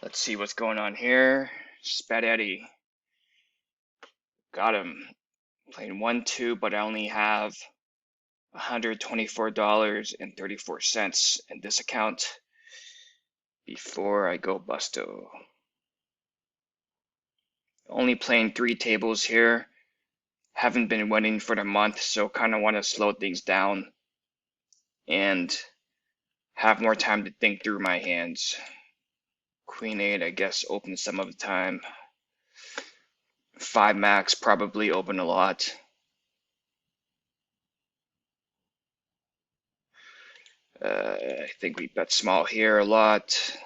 Let's see what's going on here. Spat Eddie. Got him. Playing 1-2, but I only have $124.34 in this account before I go busto. Only playing 3 tables here. Haven't been winning for the month, so kind of want to slow things down and have more time to think through my hands. Queen 8, I guess, open some of the time. 5 max, probably open a lot. I think we bet small here a lot.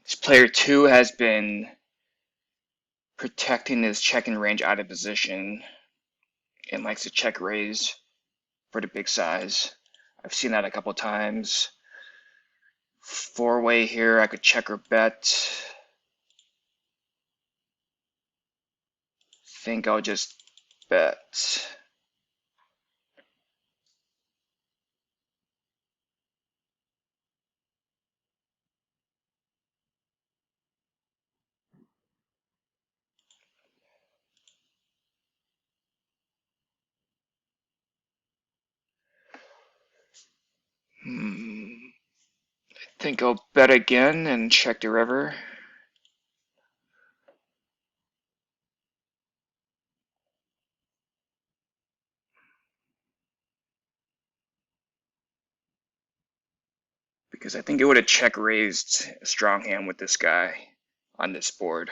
This player 2 has been protecting his checking range out of position and likes to check raise for the big size. I've seen that a couple times. 4-way here, I could check or bet. Think I'll just bet. Think I'll bet again and check the river. Because I think it would have check raised a strong hand with this guy on this board.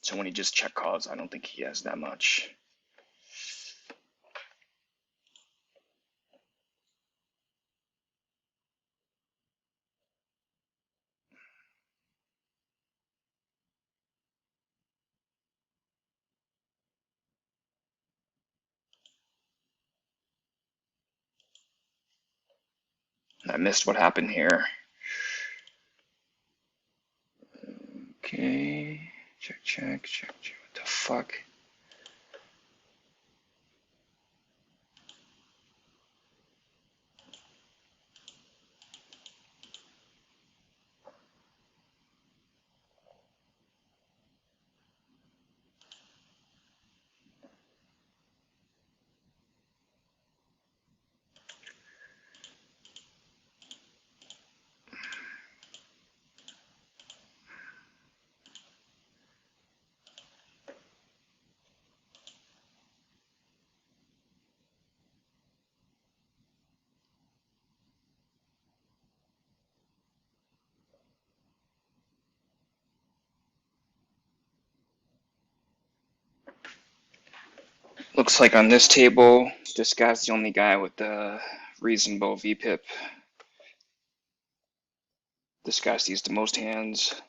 So when he just check calls, I don't think he has that much. I missed what happened here. Okay, check, check, check, check. What the fuck? Looks like on this table, this guy's the only guy with the reasonable VPIP. This guy sees the most hands.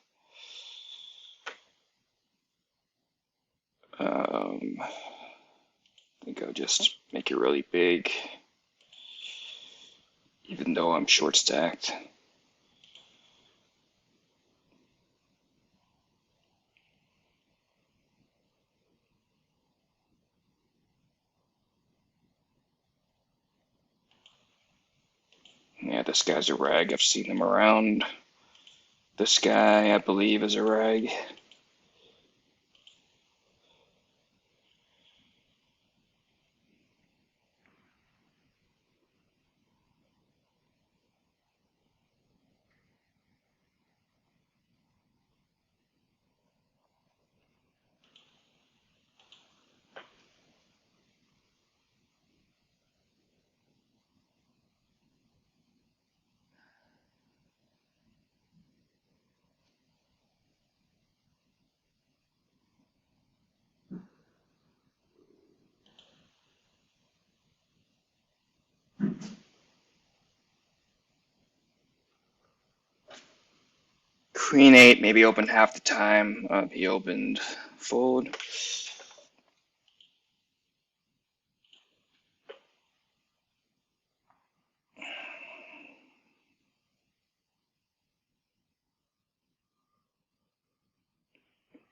I think I'll just make it really big, even though I'm short stacked. Yeah, this guy's a rag. I've seen him around. This guy, I believe, is a rag. Queen 8 maybe opened half the time. He opened fold.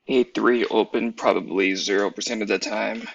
A3 open probably 0% of the time.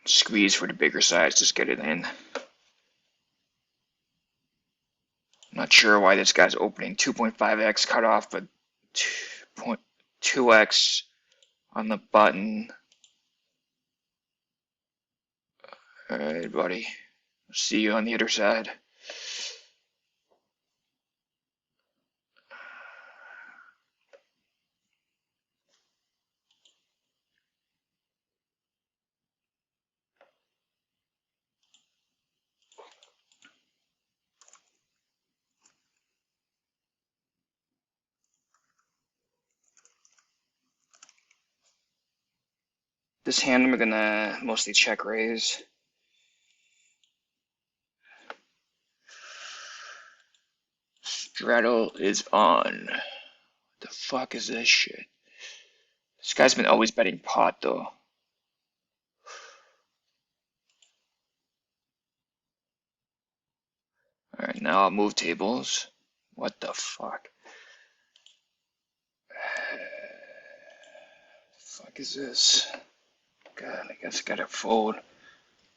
Squeeze for the bigger size, just get it in. Not sure why this guy's opening 2.5x cutoff, but 2.2x on the button. Alright, buddy. See you on the other side. This hand I'm gonna mostly check raise. Straddle is on. What the fuck is this shit? This guy's been always betting pot though. Alright, now I'll move tables. What the fuck? Fuck is this? God, I guess I gotta fold.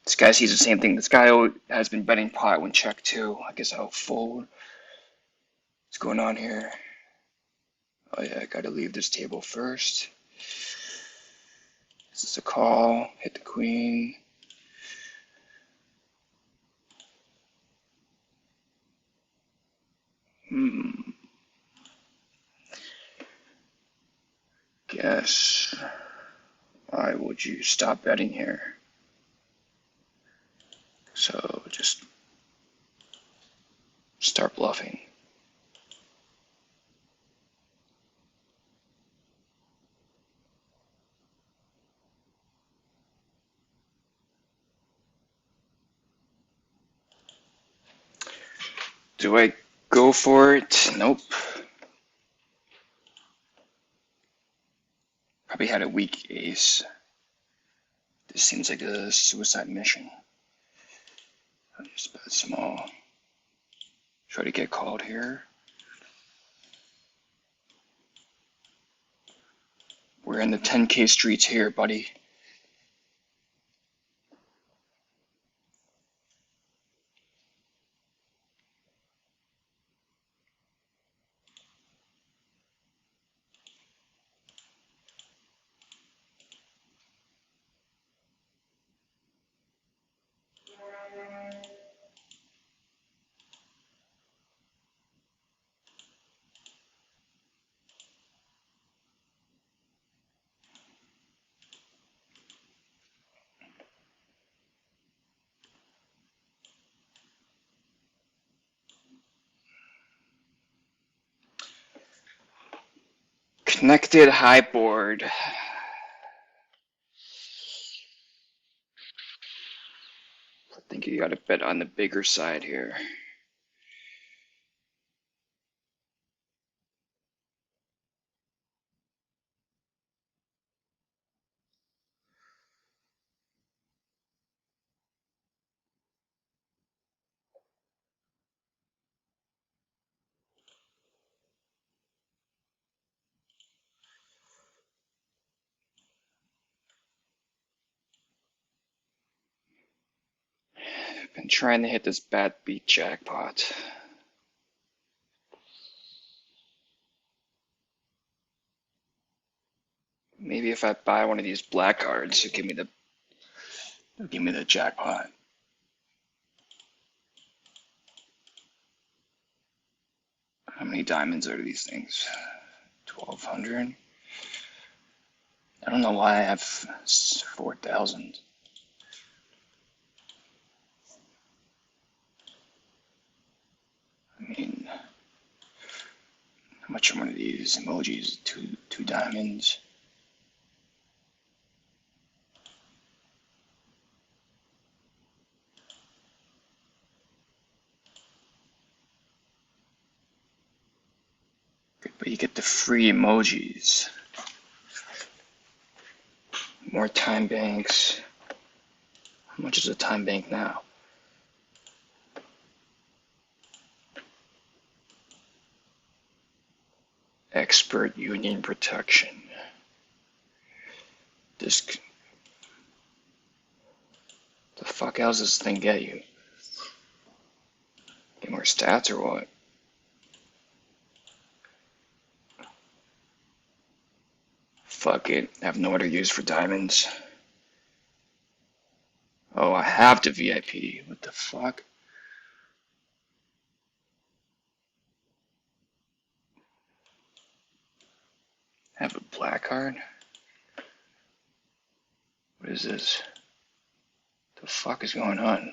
This guy sees the same thing. This guy has been betting pot when check too. I guess I'll fold. What's going on here? Oh yeah, I gotta leave this table first. This is a call. Hit the queen. Guess. Why would you stop betting here? So just start bluffing. Do I go for it? Nope. Probably had a weak ace. This seems like a suicide mission. I'll just bet small. Try to get called here. We're in the 10K streets here, buddy. Connected high board. I think you gotta bet on the bigger side here. Been trying to hit this bad beat jackpot. Maybe if I buy one of these black cards, it'll give me the jackpot. How many diamonds are these things? 1,200. I don't know why I have 4,000. I mean, how much are one of these emojis? Two diamonds. But you get the free emojis. More time banks. How much is a time bank now? Expert union protection. The fuck else does this thing get you? Get more stats or what? Fuck it. I have no other use for diamonds. Oh, I have the VIP. What the fuck? I have a black card? What is this? The fuck is going on?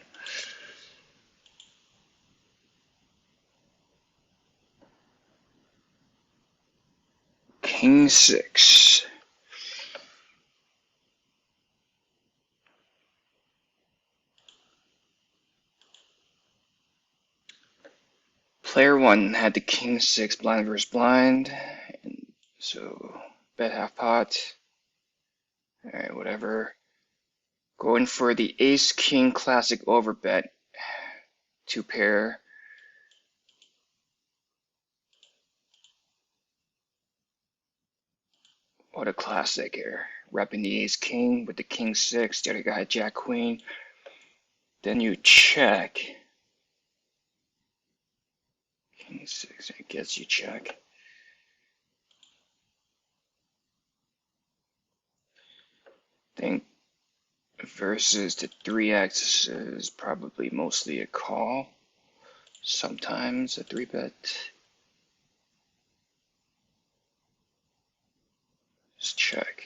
King 6. Player 1 had the King 6 blind versus blind. And so, bet half pot. Alright, whatever. Going for the Ace King Classic overbet. 2 pair. What a classic here. Repping the Ace King with the King 6. The other guy, Jack Queen. Then you check. King 6, I guess you check. Think versus the 3x is probably mostly a call. Sometimes a 3-bet. Just check.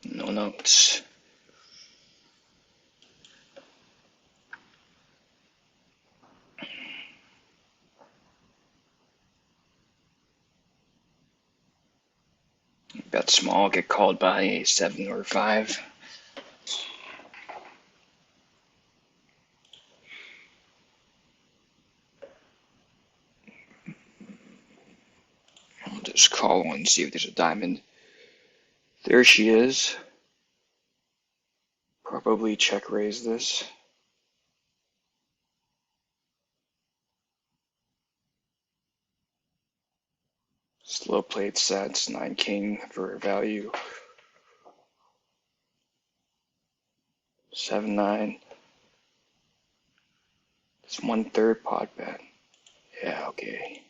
No notes. Bet small, get called by a 7 or 5. I'll just call one, see if there's a diamond. There she is. Probably check raise this. Slow played sets, 9 king for value. 7-9. It's 1/3 pot bet. Yeah, okay.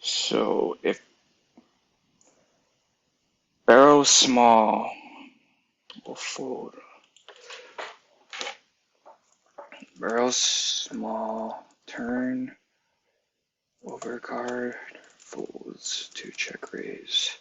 So if barrel small, we'll fold. Barrel small, turn, overcard, folds to check raise.